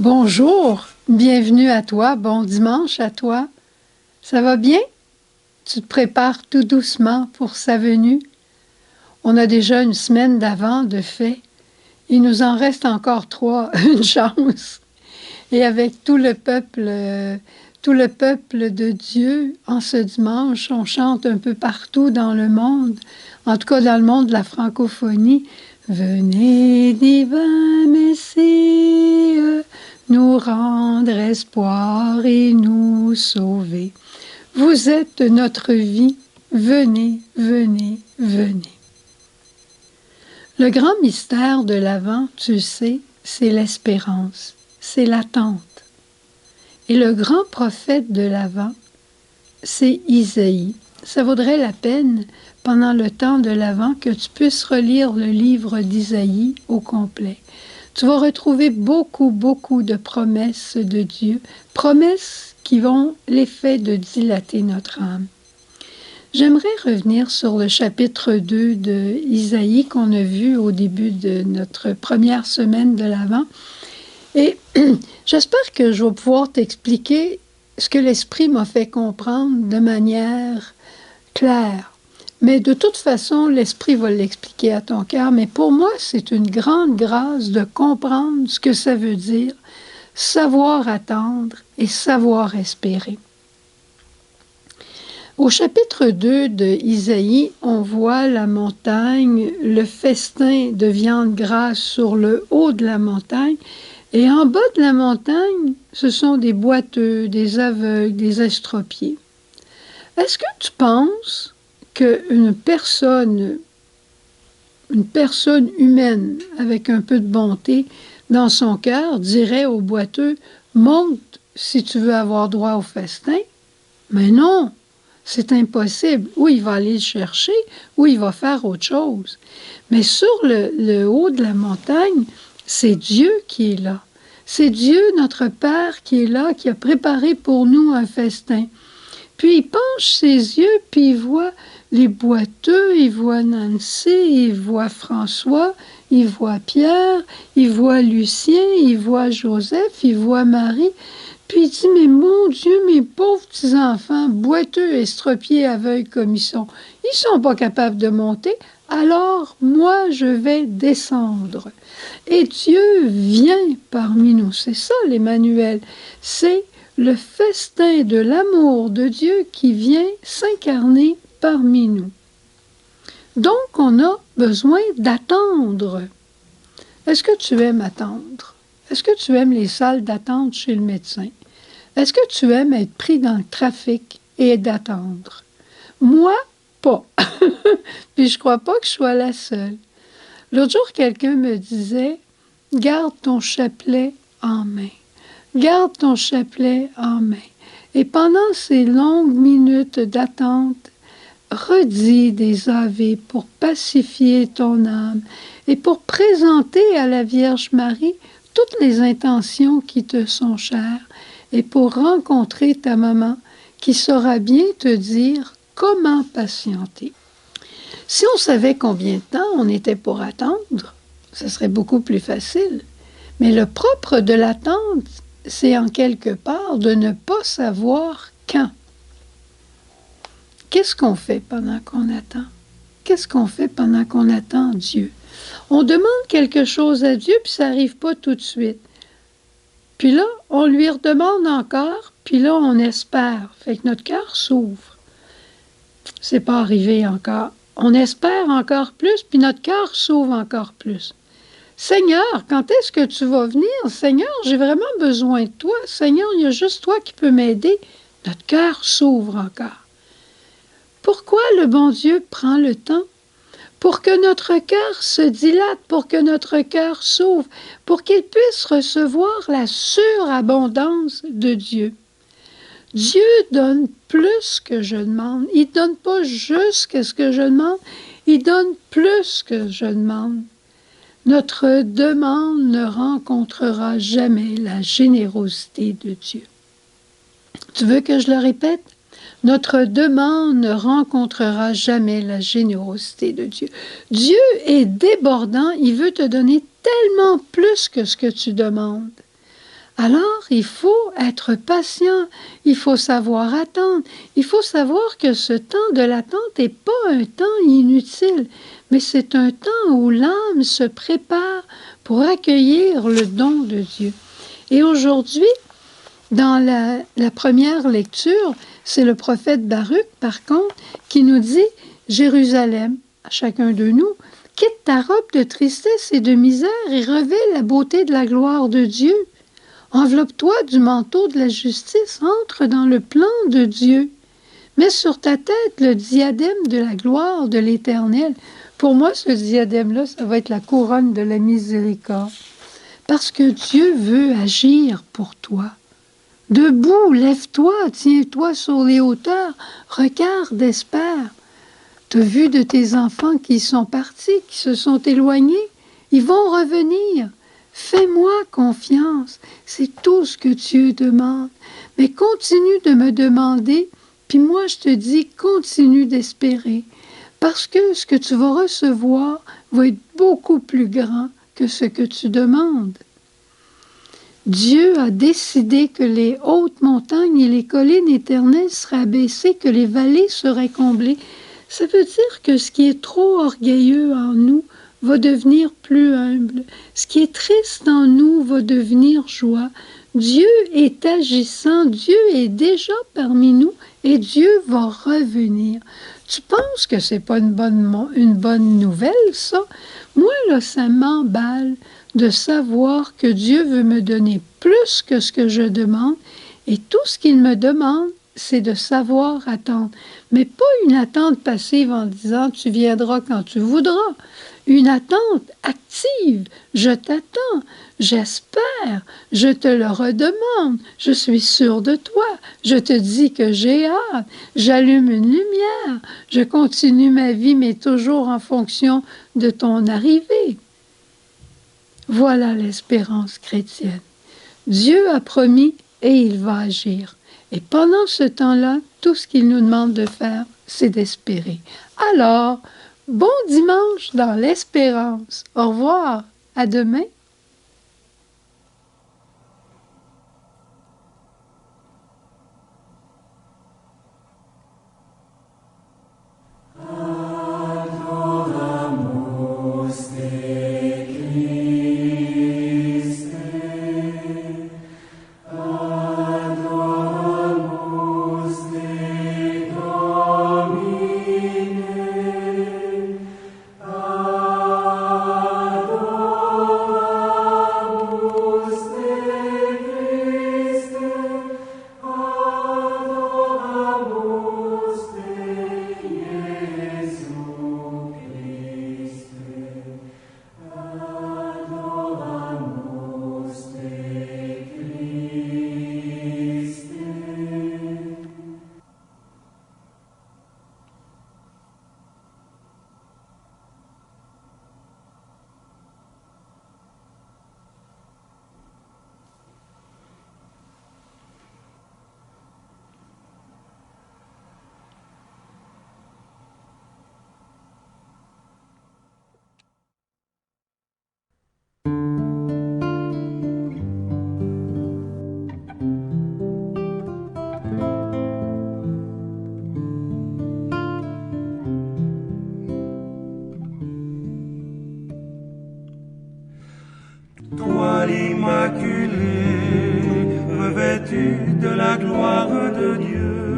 Bonjour, bienvenue à toi, bon dimanche à toi. Ça va bien? Tu te prépares tout doucement pour sa venue? On a déjà une semaine d'avant de fait. Il nous en reste encore 3, une chance. Et avec tout le peuple de Dieu, en ce dimanche, on chante un peu partout dans le monde, en tout cas dans le monde de la francophonie. Venez, divin Messie, nous rendre espoir et nous sauver. Vous êtes notre vie, venez, venez, venez. Le grand mystère de l'Avent, tu sais, c'est l'espérance, c'est l'attente. Et le grand prophète de l'Avent, c'est Isaïe. Ça vaudrait la peine, pendant le temps de l'Avent, que tu puisses relire le livre d'Isaïe au complet. Tu vas retrouver beaucoup de promesses de Dieu, promesses qui vont l'effet de dilater notre âme. J'aimerais revenir sur le chapitre 2 de Isaïe qu'on a vu au début de notre première semaine de l'Avent. Et j'espère que je vais pouvoir t'expliquer ce que l'Esprit m'a fait comprendre de manière claire. Mais de toute façon, l'Esprit va l'expliquer à ton cœur. Mais pour moi, c'est une grande grâce de comprendre ce que ça veut dire, savoir attendre et savoir espérer. Au chapitre 2 de Isaïe, on voit la montagne, le festin de viande grasse sur le haut de la montagne. Et en bas de la montagne, ce sont des boiteux, des aveugles, des estropiés. Est-ce que tu penses qu'une personne humaine avec un peu de bonté dans son cœur dirait au boiteux « Monte si tu veux avoir droit au festin », mais non, c'est impossible. Ou il va aller le chercher, ou il va faire autre chose. Mais sur le haut de la montagne, c'est Dieu qui est là. C'est Dieu, notre Père, qui est là, qui a préparé pour nous un festin. Puis il penche ses yeux, puis il voit les boiteux, il voit Nancy, il voit François, il voit Pierre, il voit Lucien, il voit Joseph, il voit Marie. Puis il dit, mais mon Dieu, mes pauvres petits-enfants, boiteux, estropiés, aveugles comme ils sont pas capables de monter, alors moi je vais descendre. Et Dieu vient parmi nous. C'est ça l'Emmanuel. C'est le festin de l'amour de Dieu qui vient s'incarner parmi nous. Donc on a besoin d'attendre. Est-ce que tu aimes attendre? Est-ce que tu aimes les salles d'attente chez le médecin? Est-ce que tu aimes être pris dans le trafic et d'attendre? Moi, pas. Puis je crois pas que je sois la seule. L'autre jour, quelqu'un me disait, garde ton chapelet en main. Garde ton chapelet en main. Et pendant ces longues minutes d'attente, redis des ave pour pacifier ton âme et pour présenter à la Vierge Marie toutes les intentions qui te sont chères et pour rencontrer ta maman qui saura bien te dire comment patienter. Si on savait combien de temps on était pour attendre, ce serait beaucoup plus facile. Mais le propre de l'attente, c'est en quelque part de ne pas savoir quand. Qu'est-ce qu'on fait pendant qu'on attend? Qu'est-ce qu'on fait pendant qu'on attend Dieu? On demande quelque chose à Dieu, puis ça n'arrive pas tout de suite. Puis là, on lui redemande encore, puis là, on espère. Fait que notre cœur s'ouvre. C'est pas arrivé encore. On espère encore plus, puis notre cœur s'ouvre encore plus. Seigneur, quand est-ce que tu vas venir? Seigneur, j'ai vraiment besoin de toi. Seigneur, il y a juste toi qui peux m'aider. Notre cœur s'ouvre encore. Pourquoi le bon Dieu prend le temps? Pour que notre cœur se dilate, pour que notre cœur s'ouvre, pour qu'il puisse recevoir la surabondance de Dieu. Dieu donne plus que je demande. Il ne donne pas juste ce que je demande, il donne plus que je demande. Notre demande ne rencontrera jamais la générosité de Dieu. Tu veux que je le répète? Notre demande ne rencontrera jamais la générosité de Dieu. Dieu est débordant, il veut te donner tellement plus que ce que tu demandes. Alors, il faut être patient, il faut savoir attendre, il faut savoir que ce temps de l'attente n'est pas un temps inutile, mais c'est un temps où l'âme se prépare pour accueillir le don de Dieu. Et aujourd'hui, dans la première lecture, c'est le prophète Baruch, par contre, qui nous dit « Jérusalem, à chacun de nous, quitte ta robe de tristesse et de misère et revêt la beauté de la gloire de Dieu. Enveloppe-toi du manteau de la justice, entre dans le plan de Dieu. Mets sur ta tête le diadème de la gloire de l'Éternel. » Pour moi, ce diadème-là, ça va être la couronne de la miséricorde. Parce que Dieu veut agir pour toi. Debout, lève-toi, tiens-toi sur les hauteurs, regarde, espère. Tu as vu de tes enfants qui sont partis, qui se sont éloignés, ils vont revenir. Fais-moi confiance, c'est tout ce que Dieu demande. Mais continue de me demander, puis moi je te dis, continue d'espérer. Parce que ce que tu vas recevoir va être beaucoup plus grand que ce que tu demandes. Dieu a décidé que les hautes montagnes et les collines éternelles seraient abaissées, que les vallées seraient comblées. Ça veut dire que ce qui est trop orgueilleux en nous va devenir plus humble. Ce qui est triste en nous va devenir joie. Dieu est agissant, Dieu est déjà parmi nous et Dieu va revenir. Tu penses que c'est pas une bonne nouvelle, ça? Moi, là, ça m'emballe de savoir que Dieu veut me donner plus que ce que je demande et tout ce qu'il me demande, c'est de savoir attendre. Mais pas une attente passive en disant « tu viendras quand tu voudras ». Une attente active. Je t'attends, j'espère, je te le redemande, je suis sûre de toi, je te dis que j'ai hâte, j'allume une lumière, je continue ma vie, mais toujours en fonction de ton arrivée. Voilà l'espérance chrétienne. Dieu a promis et il va agir. Et pendant ce temps-là, tout ce qu'il nous demande de faire, c'est d'espérer. Alors, bon dimanche dans l'espérance. Au revoir. À demain. Toi l'Immaculée, revêtue de la gloire de Dieu,